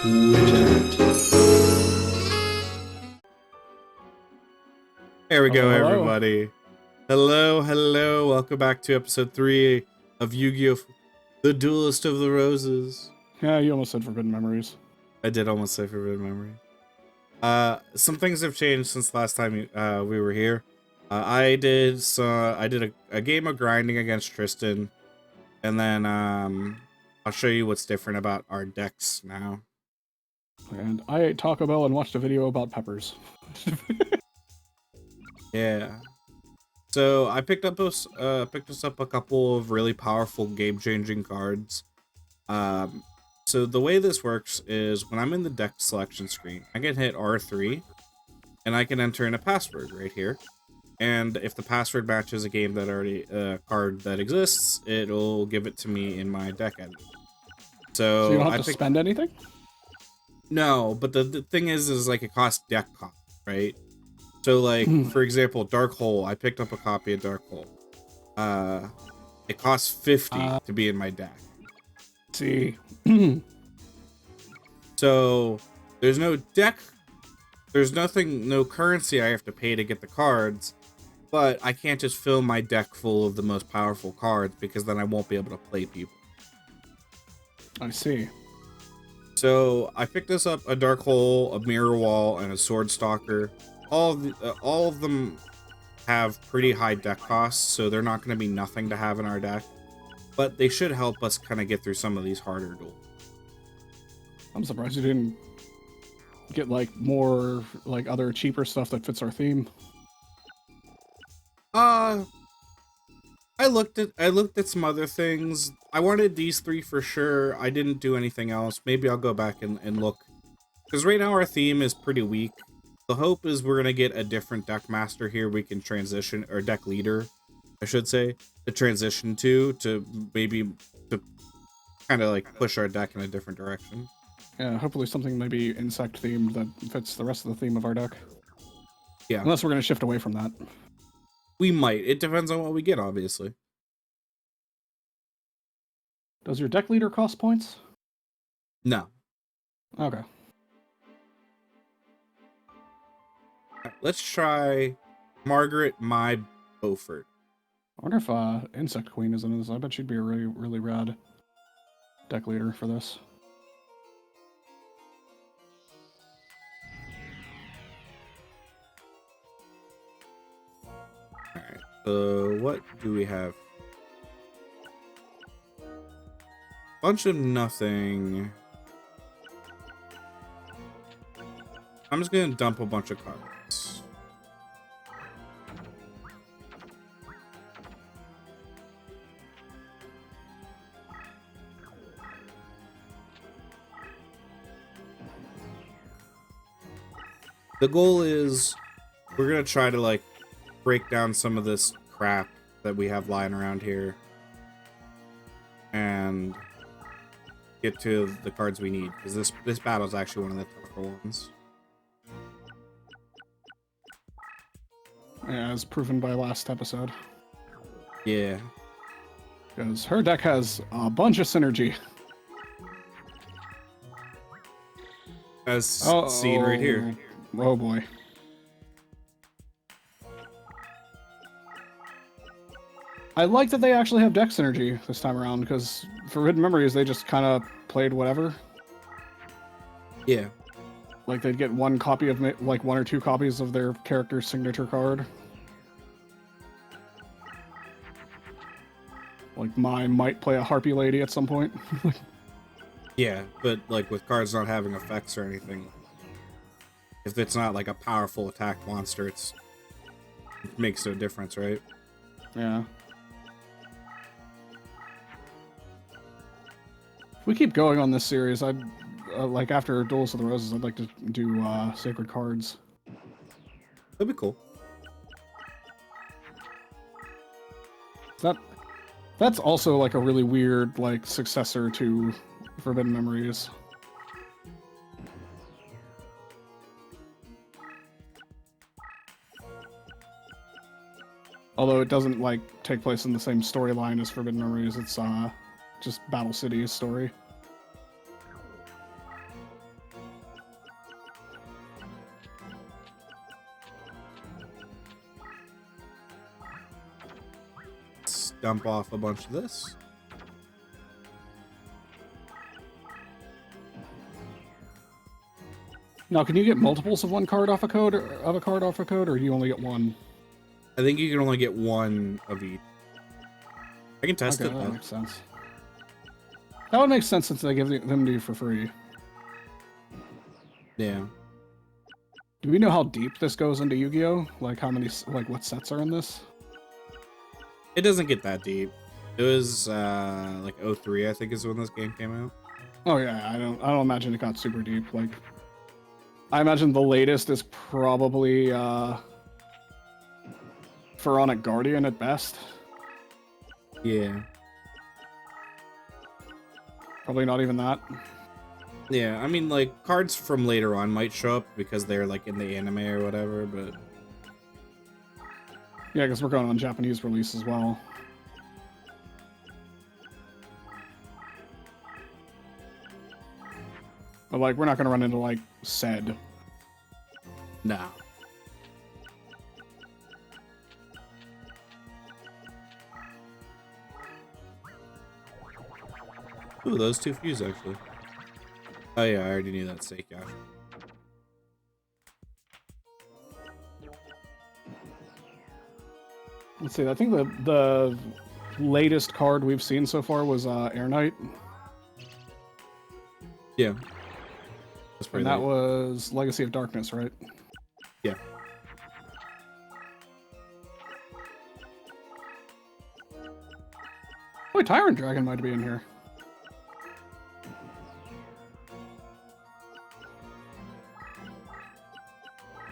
There we go, Hello. everybody. Hello. Welcome back to episode 3 of Yu-Gi-Oh! The Duelist of the Roses. Yeah, you almost said Forbidden Memories. I did almost say Forbidden Memory. Some things have changed since last time we were here. I did a game of grinding against Tristan, and then I'll show you what's different about our decks now. And I ate Taco Bell and watched a video about peppers. Yeah. So I picked us up a couple of really powerful game-changing cards. So the way this works is when I'm in the deck selection screen, I can hit R3, and I can enter in a password right here. And if the password matches a game that already card that exists, it'll give it to me in my deck editor. So you don't have to spend anything? No, but the thing is like it costs deck cost, right? So like for example, Dark Hole, I picked up a copy of Dark Hole. It costs 50 to be in my deck. See. So there's no deck, no currency I have to pay to get the cards, but I can't just fill my deck full of the most powerful cards because then I won't be able to play people. I see. So I picked us up a Dark Hole, a Mirror Wall, and a Sword Stalker. All of them have pretty high deck costs, so they're not going to be nothing to have in our deck, but they should help us kind of get through some of these harder duels. I'm surprised you didn't get like more like other cheaper stuff that fits our theme. I looked at some other things. I wanted these three for sure. I didn't do anything else. Maybe I'll go back and look, because right now our theme is pretty weak. The hope is we're gonna get a different deck master here we can transition, or deck leader, I should say, to transition to maybe to kind of like push our deck in a different direction. Yeah, hopefully something maybe insect themed that fits the rest of the theme of our deck. Yeah. Unless we're gonna shift away from that. We might. It depends on what we get, obviously. Does your deck leader cost points? No. Okay. Let's try Margaret My Beaufort. I wonder if Insect Queen is in this. I bet she'd be a really, really rad deck leader for this. Alright, so what do we have? Bunch of nothing. I'm just gonna dump a bunch of cards. The goal is we're gonna try to like break down some of this crap that we have lying around here and get to the cards we need, because this battle is actually one of the tougher ones. Yeah, as proven by last episode. Yeah. Because her deck has a bunch of synergy. As seen right here. Oh boy. I like that they actually have deck synergy this time around, because Forbidden Memories, they just kind of played whatever. Yeah. Like, they'd get one copy of, like, one or two copies of their character's signature card. Like, mine might play a Harpy Lady at some point. Yeah, but, like, with cards not having effects or anything, if it's not, like, a powerful attack monster, it makes no difference, right? Yeah. If we keep going on this series, I'd like after Duelists of the Roses, I'd like to do Sacred Cards. That'd be cool. That's also like a really weird like successor to Forbidden Memories. Although it doesn't like take place in the same storyline as Forbidden Memories, it's just Battle City's story. dump off a bunch of this. Now, can you get multiples of one card off a code, or do you only get one? I think you can only get one of each. I can test Okay, it that though. makes sense. That would make sense since they give them to you for free. Yeah. Do we know how deep this goes into Yu-Gi-Oh? Like how many, like what sets are in this? It doesn't get that deep. It was like 03, I think, is when this game came out. Oh yeah, I don't imagine it got super deep. Like, I imagine the latest is probably Pharaonic Guardian at best. Yeah. Probably not even that. Yeah, I mean, like, cards from later on might show up because they're, like, in the anime or whatever, but... Yeah, because we're going on Japanese release as well. But, like, we're not going to run into, like, Said. Nah. Ooh, those two fuse, actually. Oh, yeah, I already knew that steak, gosh. Let's see, I think the latest card we've seen so far was Air Knight. Yeah. That's And that was Legacy of Darkness, right? Yeah. Boy, Tyrant Dragon might be in here.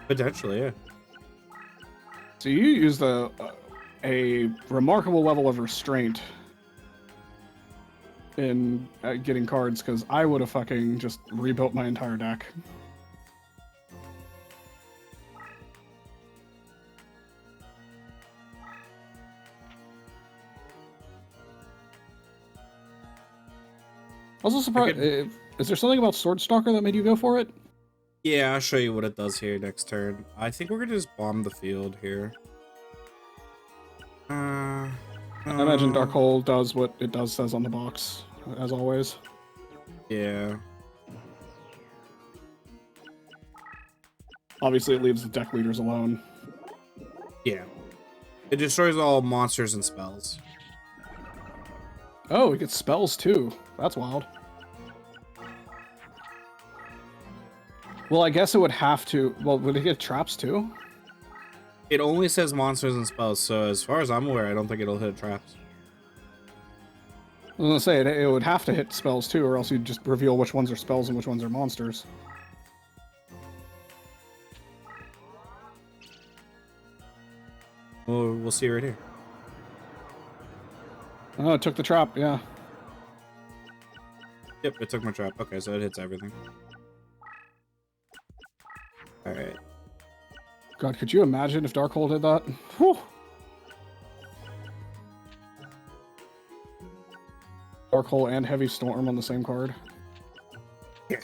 Potentially, yeah. So you used a remarkable level of restraint in getting cards, because I would have fucking just rebuilt my entire deck. Also surprised, is there something about Swordstalker that made you go for it? Yeah, I'll show you what it does here next turn. I think we're gonna just bomb the field here. I imagine Darkhold does what it says on the box, as always. Yeah. Obviously, it leaves the deck leaders alone. Yeah. It destroys all monsters and spells. Oh, it gets spells too. That's wild. Well, I guess it would have to... Well, would it get traps too? It only says monsters and spells, so as far as I'm aware, I don't think it'll hit traps. I was gonna say, it would have to hit spells too, or else you'd just reveal which ones are spells and which ones are monsters. Well, we'll see right here. Oh, it took the trap, yeah. Yep, it took my trap. Okay, so it hits everything. Alright. God, could you imagine if Darkhold did that? Whew. Darkhold and Heavy Storm on the same card. Yeah.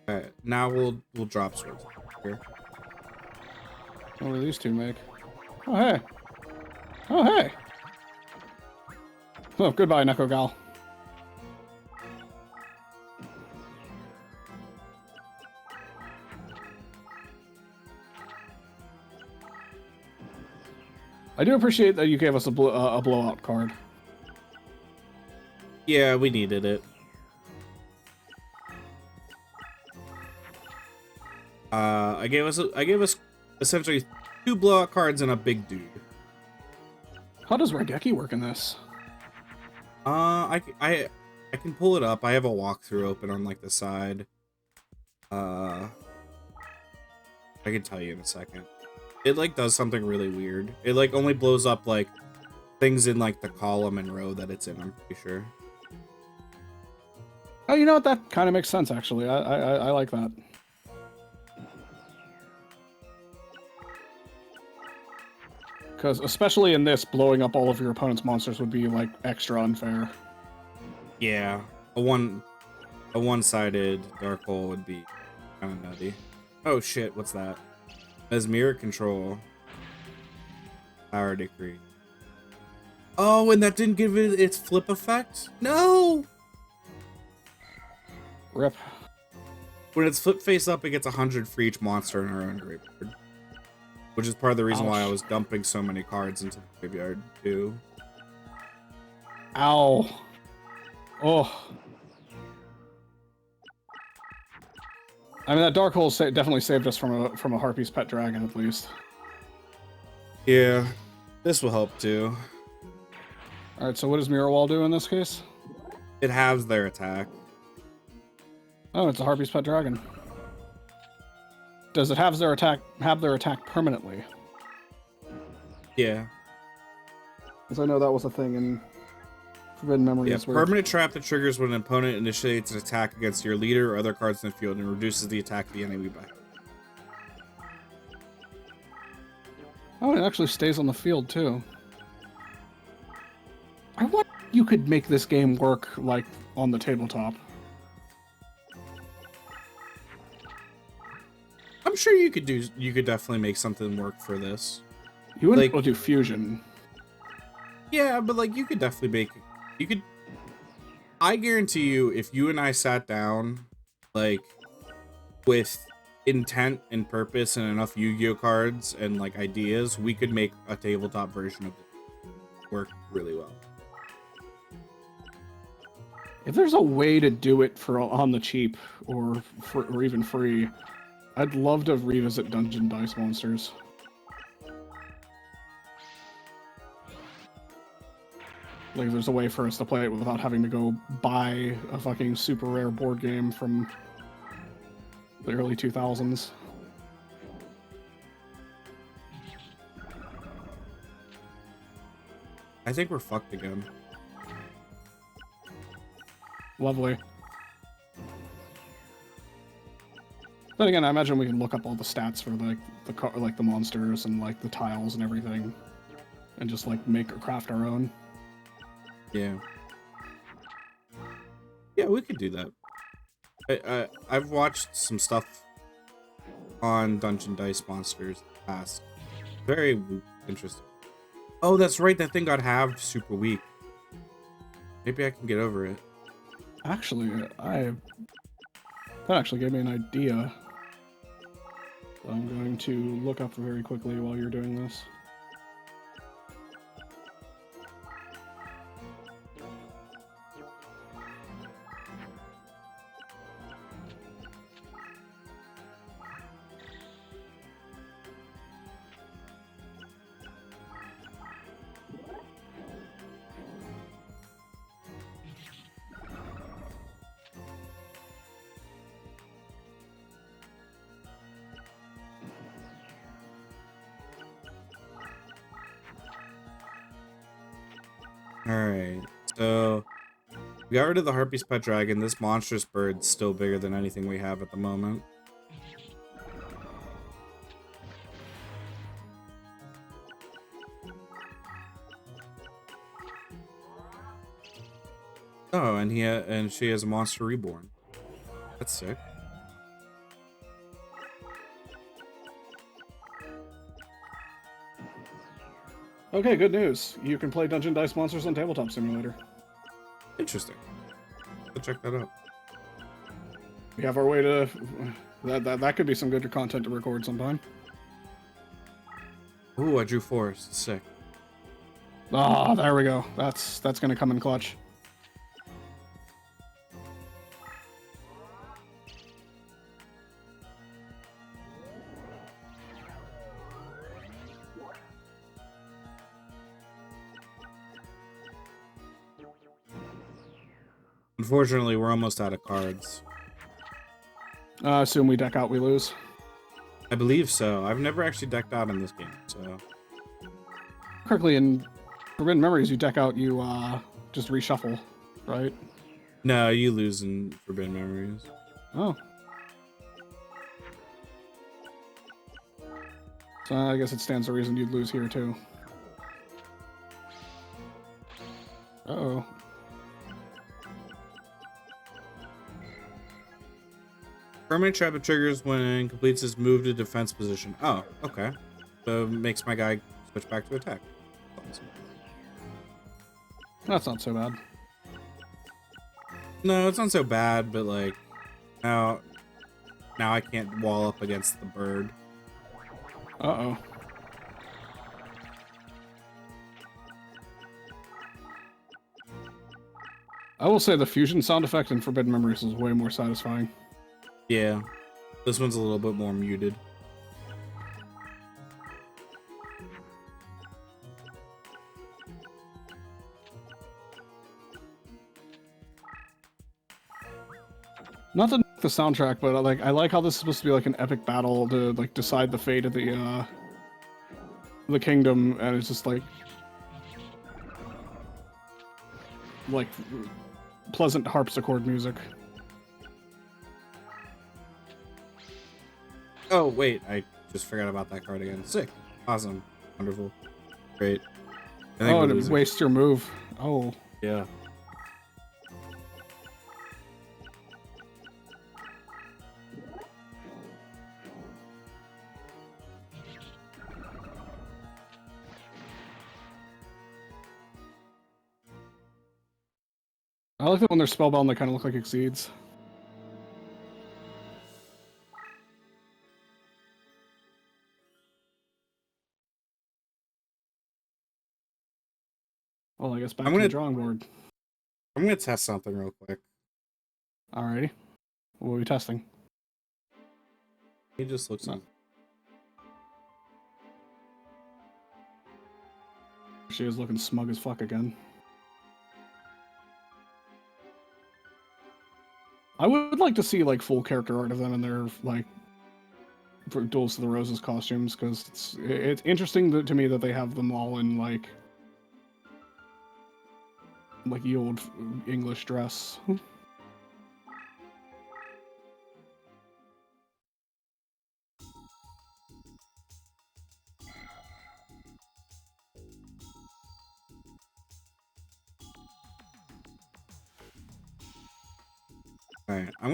Alright, now we'll drop swords here. What do these two make? Oh, hey. Oh, hey. Oh, goodbye, Neko Gal. I do appreciate that you gave us a blowout card. Yeah, we needed it. I gave us essentially 2 blowout cards and a big dude. How does Raigeki work in this? I can pull it up. I have a walkthrough open on like the side. I can tell you in a second. It like does something really weird. It like only blows up like things in like the column and row that it's in, I'm pretty sure. Oh, you know what? That kind of makes sense, actually. I like that. Because especially in this, blowing up all of your opponent's monsters would be like extra unfair. Yeah, a one-sided dark hole would be kind of nutty. Oh shit, what's that? As mirror control. Power decree. Oh, and that didn't give it its flip effect? No! Rip. When it's flip face up, it gets 100 for each monster in our own graveyard. Which is part of the reason why I was dumping so many cards into the graveyard, too. Ow. Oh. I mean, that Dark Hole definitely saved us from a Harpy's Pet Dragon, at least. Yeah, this will help, too. Alright, so what does Mirror Wall do in this case? It halves their attack. Oh, it's a Harpy's Pet Dragon. Does it have their attack permanently? Yeah. Because I know that was a thing in Forbidden Memories. Yeah, permanent trap that triggers when an opponent initiates an attack against your leader or other cards in the field and reduces the attack of the enemy by. Oh, it actually stays on the field, too. I wonder if you could make this game work, like, on the tabletop. I'm sure you could definitely make something work for this. You wouldn't be able to do fusion. Yeah, but like you could definitely I guarantee you, if you and I sat down, like, with intent and purpose and enough Yu-Gi-Oh cards and like ideas, we could make a tabletop version of it work really well. If there's a way to do it for on the cheap or even free, I'd love to revisit Dungeon Dice Monsters. Like, if there's a way for us to play it without having to go buy a fucking super rare board game from the early 2000s. I think we're fucked again. Lovely. Then again, I imagine we can look up all the stats for the monsters and like the tiles and everything, and just like make or craft our own. Yeah. Yeah, we could do that. I've watched some stuff on Dungeon Dice Monsters in the past. Very interesting. Oh, that's right. That thing got halved super weak. Maybe I can get over it. Actually, that actually gave me an idea. I'm going to look up very quickly while you're doing this. Alright, so we got rid of the Harpy's Pet Dragon. This monstrous bird's still bigger than anything we have at the moment. Oh, and she has a monster reborn. That's sick. Okay, good news. You can play Dungeon Dice Monsters on Tabletop Simulator. Interesting. I'll check that out. We have our way to... That could be some good content to record sometime. Ooh, I drew 4. Sick. Ah, there we go. That's gonna come in clutch. Unfortunately, we're almost out of cards. Assume we deck out, we lose. I believe so. I've never actually decked out in this game, so... Correctly, in Forbidden Memories, you deck out, you just reshuffle, right? No, you lose in Forbidden Memories. Oh. So I guess it stands to reason you'd lose here, too. Uh-oh. Permanent trap triggers when completes his move to defense position. Oh, okay. So it makes my guy switch back to attack. Awesome. That's not so bad. No, it's not so bad, but like now I can't wall up against the bird. Uh-oh. I will say the fusion sound effect in Forbidden Memories is way more satisfying. Yeah. This one's a little bit more muted. Not to knock the soundtrack, but like I like how this is supposed to be like an epic battle to like decide the fate of the kingdom, and it's just like pleasant harpsichord music. Oh, wait, I just forgot about that card again. Sick. Awesome. Wonderful. Great. I think Oh, we're to losing. waste your move. Oh. Yeah. I like that when they're spellbound, they kind of look like Exceeds. Well, I guess back to the drawing board. I'm gonna test something real quick. Alrighty. What are we testing? He just looks No. She is looking smug as fuck again. I would like to see like full character art of them in their like for Duels of the Roses costumes, because it's interesting to me that they have them all in like the old English dress. Alright, I'm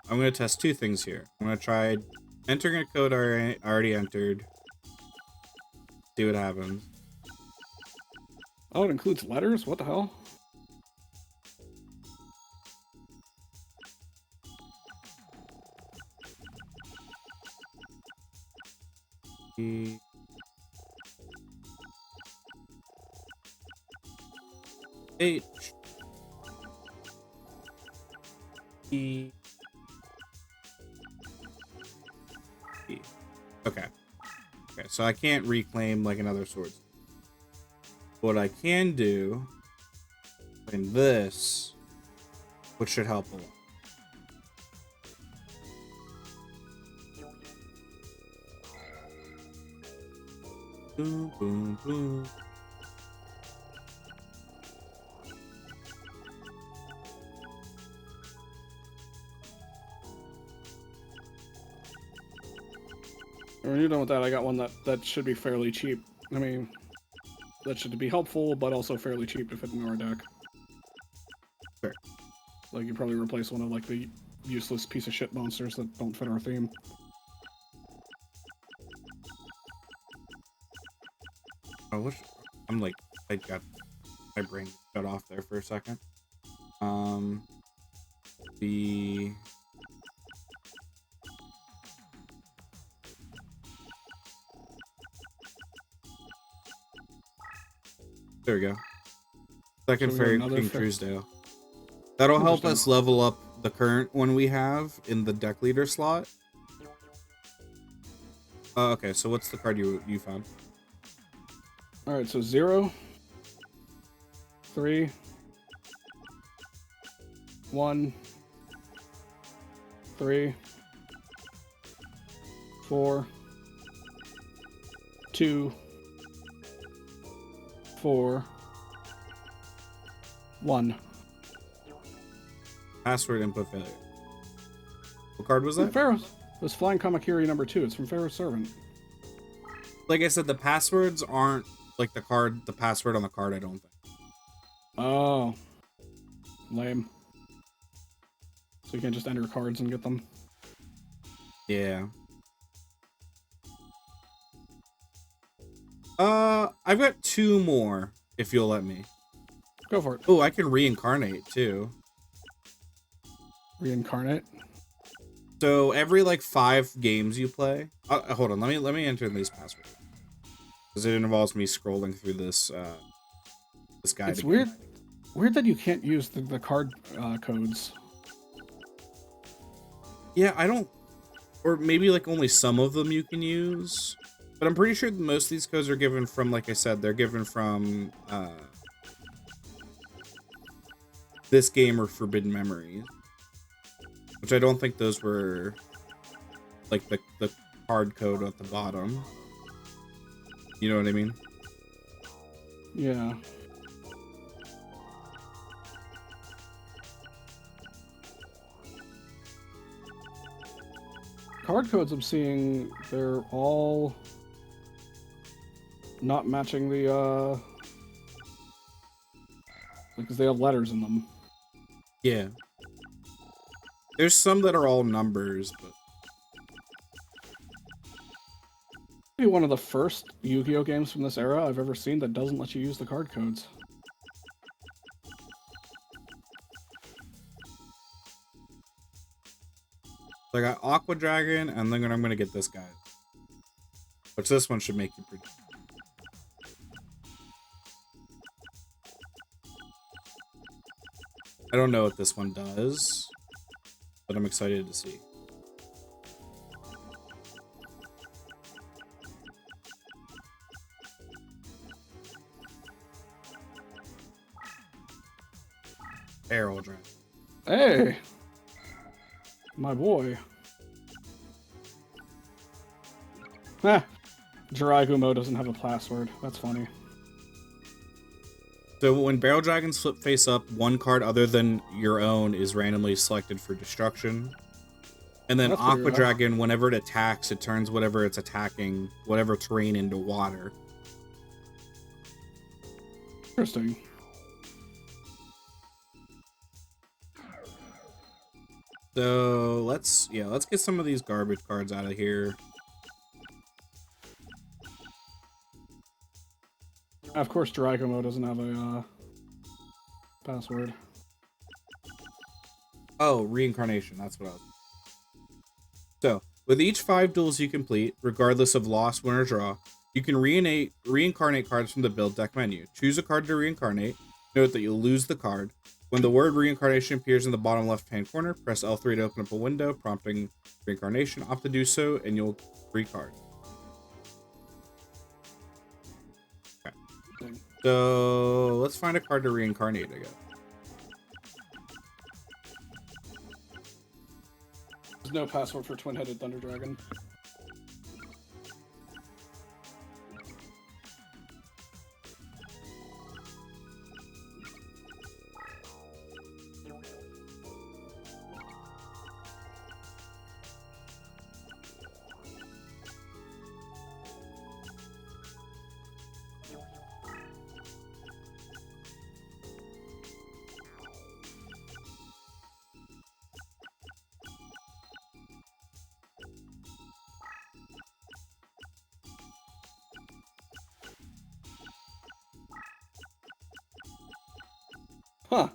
gonna test two things here. I'm gonna try entering a code I already entered. See what happens. Oh, it includes letters? What the hell? H E E. Okay. Okay, so I can't reclaim like another sword. What I can do in this, which should help a lot. Boom, boom, boom. When you're done with that, I got one that should be fairly cheap. I mean, that should be helpful, but also fairly cheap to fit in our deck. Sure. Like, you probably replace one of like the useless piece of shit monsters that don't fit our theme. I wish I'm like I got my brain shut off there for a second. The there we go. Second So Fairy King Truesdale. That'll help us level up the current one we have in the deck leader slot. Okay, so what's the card you found? Alright, so 0, 3, 1, 3, 4, 2, 4, 1. Password input failure. What card was that? Pharaoh's. It was Flying Kamakiri number 2. It's from Pharaoh's Servant. Like I said, the passwords aren't like the password on the card, I don't think. Oh. Lame. So you can't just enter cards and get them? Yeah. I've got two more, if you'll let me. Go for it. Oh, I can reincarnate too. Reincarnate. So every like 5 games you play. Hold on, let me enter these passwords because it involves me scrolling through this guide It's again. weird that you can't use the card codes. Yeah, I don't, or maybe like only some of them you can use, but I'm pretty sure most of these codes are given from, like I said, they're given from this game or Forbidden Memories, which I don't think those were like the card code at the bottom. You know what I mean? Yeah. Card codes I'm seeing, they're all not matching the because they have letters in them. Yeah. There's some that are all numbers, but Maybe one of the first Yu-Gi-Oh games from this era I've ever seen that doesn't let you use the card codes. so I got Aqua Dragon, and then I'm gonna get this guy, which this one should make you pretty. I don't know what this one does, but I'm excited to see. Barrel Dragon. Hey! My boy. Ah! Jiraigumo doesn't have a password. That's funny. So when Barrel Dragons flip face up, one card other than your own is randomly selected for destruction. And then That's Aqua pretty rough. Dragon, whenever it attacks, it turns whatever it's attacking, whatever terrain, into water. Interesting. So let's get some of these garbage cards out of here. Of course, Jiraigumo doesn't have a password. Oh, reincarnation. That's what I was. So, with each 5 duels you complete, regardless of loss, win, or draw, you can reincarnate cards from the build deck menu. Choose a card to reincarnate. Note that you'll lose the card. When the word reincarnation appears in the bottom left-hand corner, press L3 to open up a window, prompting reincarnation. Opt to do so, and you'll recard. Okay. So, let's find a card to reincarnate again. There's no password for Twin-Headed Thunder Dragon. Huh.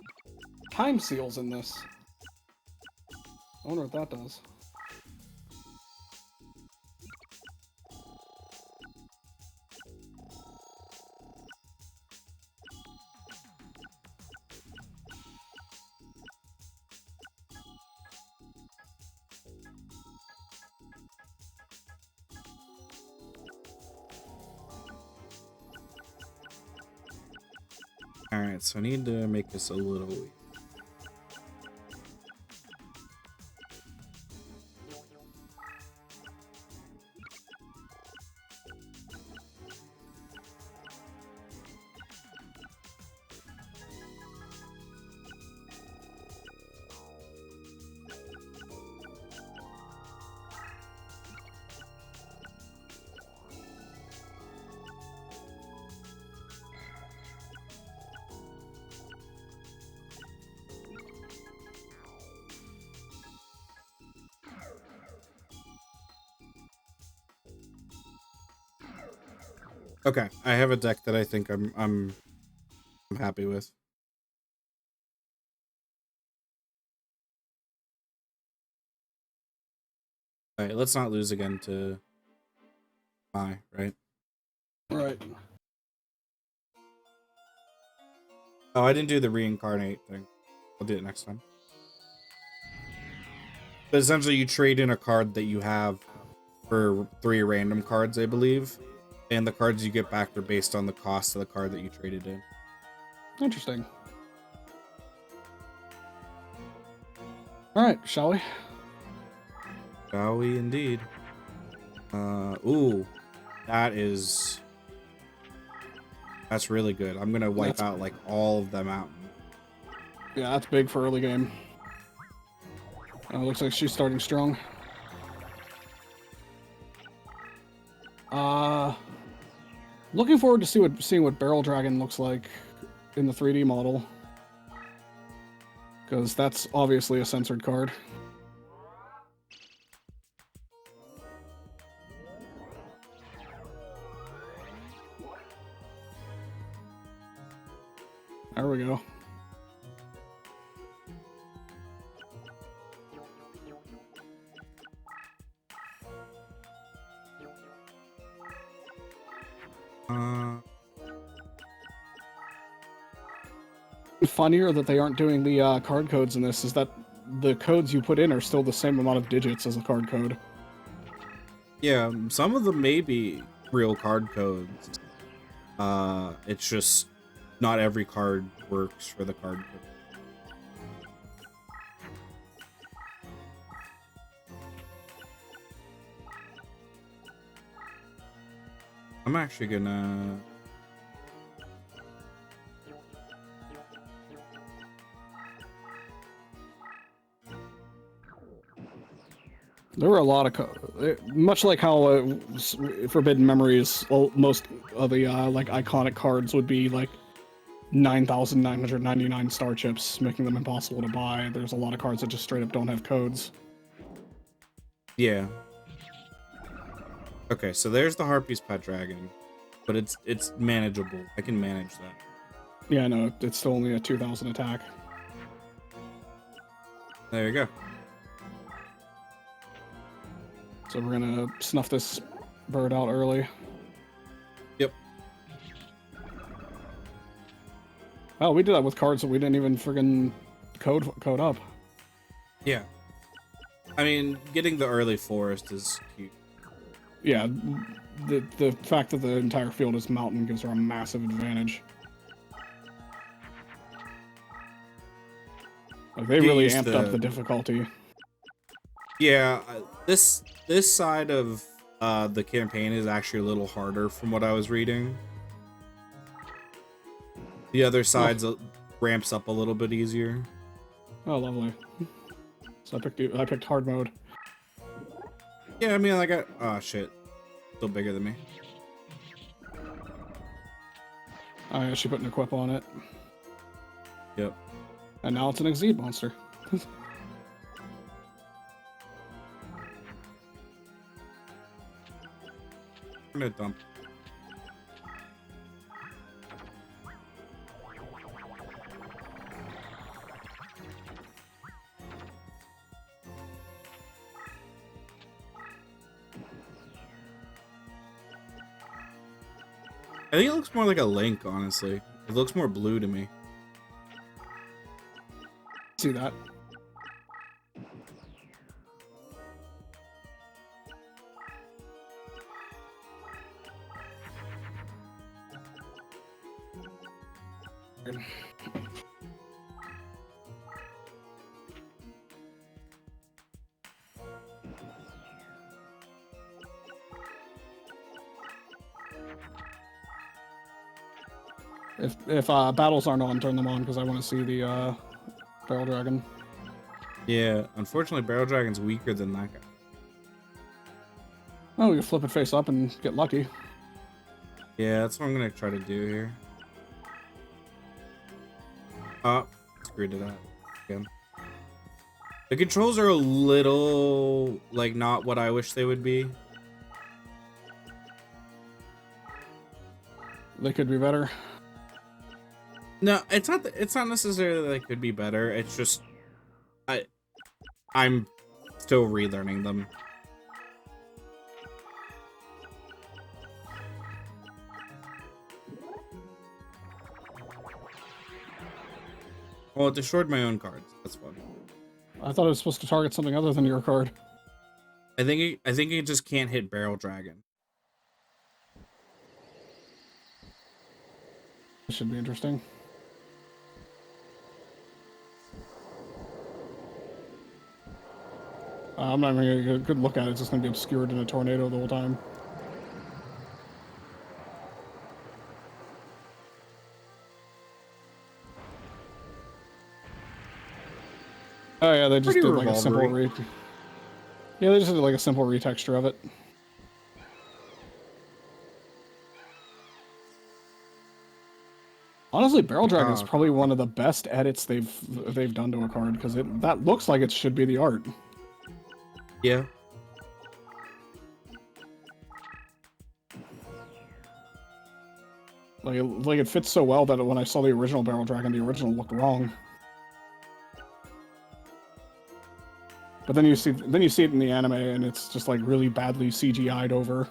Time seals in this. I wonder what that does. Alright, so I need to make this a little weak. Okay, I have a deck that I think I'm happy with. All right, let's not lose again to right? Right. Oh, I didn't do the reincarnate thing. I'll do it next time. But essentially, you trade in a card that you have for 3 random cards, I believe. And the cards you get back are based on the cost of the card that you traded in. Interesting. All right, shall we? Shall we indeed? Ooh, that's really good. I'm gonna wipe out like all of them out. Yeah, that's big for early game. Looks like she's starting strong. Looking forward to seeing what Barrel Dragon looks like in the 3D model, because that's obviously a censored card. There we go. Funnier that they aren't doing the card codes in this is that the codes you put in are still the same amount of digits as a card code. Yeah, some of them may be real card codes. It's just not every card works for the card code. I'm actually gonna... There were a lot of much like how Forbidden Memories, most of the like iconic cards would be like 9,999 star chips, making them impossible to buy. There's a lot of cards that just straight up don't have codes. Yeah. Okay, so there's the Harpy's Pet Dragon, but it's manageable. I can manage that. Yeah, no, it's still only a 2,000 attack. There you go. So we're gonna snuff this bird out early. Yep. Oh, we did that with cards that we didn't even friggin' code up. Yeah. I mean, getting the early forest is cute. Yeah, the fact that the entire field is mountain gives her a massive advantage. Like, they really amped up the difficulty. Yeah, this side of the campaign is actually a little harder from what I was reading. The other side's ramps up a little bit easier. Oh, lovely. So I picked hard mode. Yeah, I mean, I got... Oh, shit. Still bigger than me. I actually put an equip on it. Yep. And now it's an Exceed monster. I'm gonna dump. I think it looks more like a Link, honestly. It looks more blue to me. See that? If battles aren't on, turn them on because I want to see the Barrel Dragon. Yeah, unfortunately, Barrel Dragon's weaker than that guy. Oh, you flip it face up and get lucky. Yeah, that's what I'm gonna try to do here. Oh, screwed it up again. The controls are a little, like, not what I wish they would be. They could be better. No, it's not. It's not necessarily that they could be better. It's just, I'm still relearning them. Well, it destroyed my own cards. That's fun. I thought it was supposed to target something other than your card. I think it just can't hit Barrel Dragon. This should be interesting. I'm not even going to get a good look at it. It's just going to be obscured in a tornado the whole time. Oh yeah, they just Pretty did like a simple revolvery. Yeah, they just did like a simple retexture of it. Honestly, Barrel Dragon is Oh, probably one of the best edits they've done to a card because that looks like it should be the art. yeah. Like it fits so well that when I saw the original Barrel Dragon, the original looked wrong. But then you see it in the anime, and it's just like really badly CGI'd over.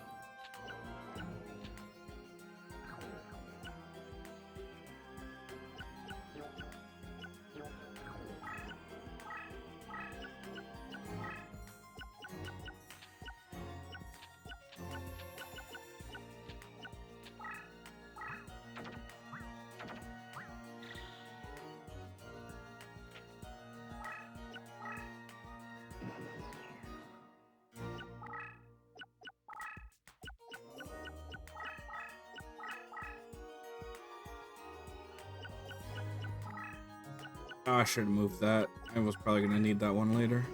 Oh, I should have moved that. I was probably gonna need that one later.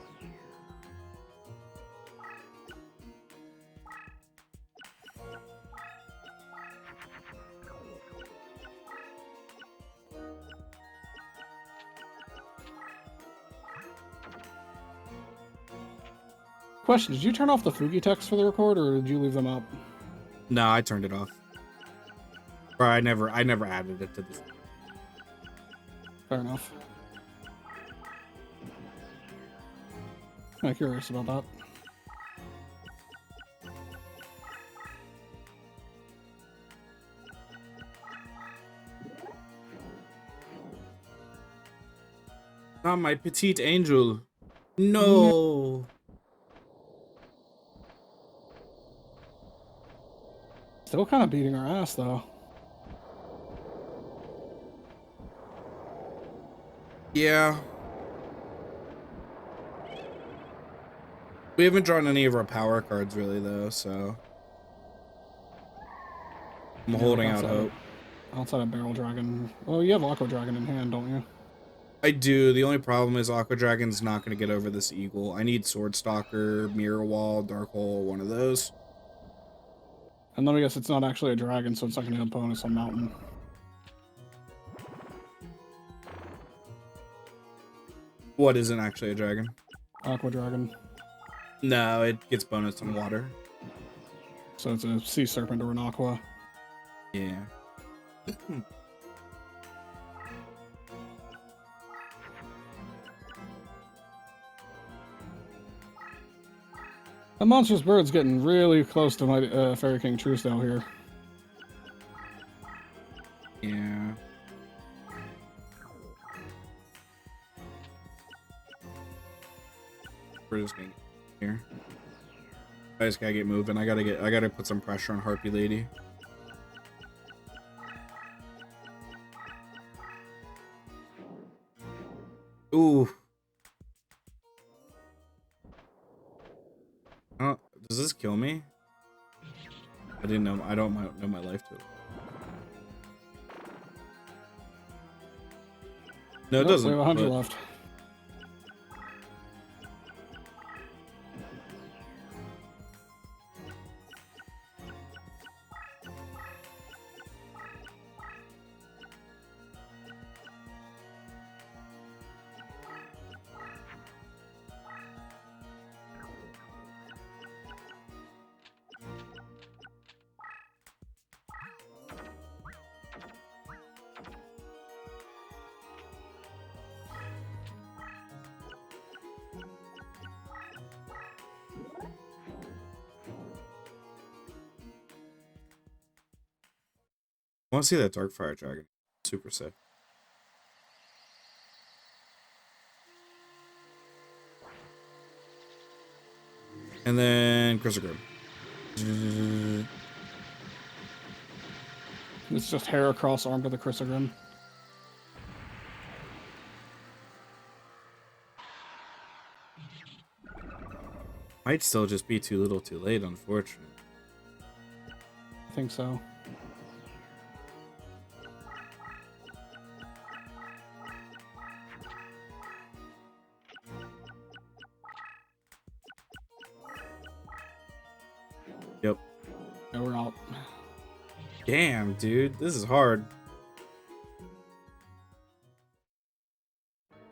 Question: did you turn off the Fugi text for the record, or did you leave them up? No, I turned it off. Or I never added it to this. Fair enough. I'm curious about that. Not my petite angel. No. Still kind of beating our ass, though. Yeah. We haven't drawn any of our power cards really though, so I'm Yeah, like holding out hope. outside of Barrel Dragon. Well, you have Aqua Dragon in hand, don't you? I do. The only problem is Aqua Dragon's not going to get over this eagle. I need Sword Stalker, Mirror Wall, Dark Hole, one of those. And let me guess, it's not actually a dragon, so it's not going to have bonus on Mountain. What isn't actually a dragon? Aqua Dragon. No, it gets bonus on water. So it's a Sea Serpent or an Aqua. Yeah. The Monstrous Bird's getting really close to my Fairy King Truesdale here. Yeah. We're just gonna get here. I just gotta get moving. I gotta put some pressure on Harpy Lady. Ooh. Oh, does this kill me? I didn't know. I don't know my life total. No, it doesn't. We have 100 but- left. I want to see that Dark Fire Dragon. Super sick. And then Chrysogrim. It's just hair across arm to the Chrysogrim. Might still just be too little too late, unfortunately. I think so. Yep. No, we're out. Damn, dude. This is hard.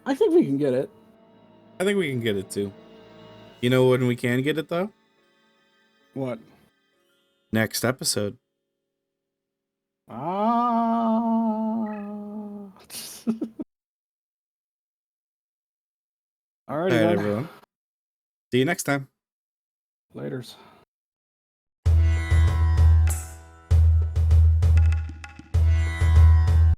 I think we can get it. I think we can get it too. You know when we can get it though? What? Next episode. Ah. All Alrighty right, then. everyone. See you next time. Laters.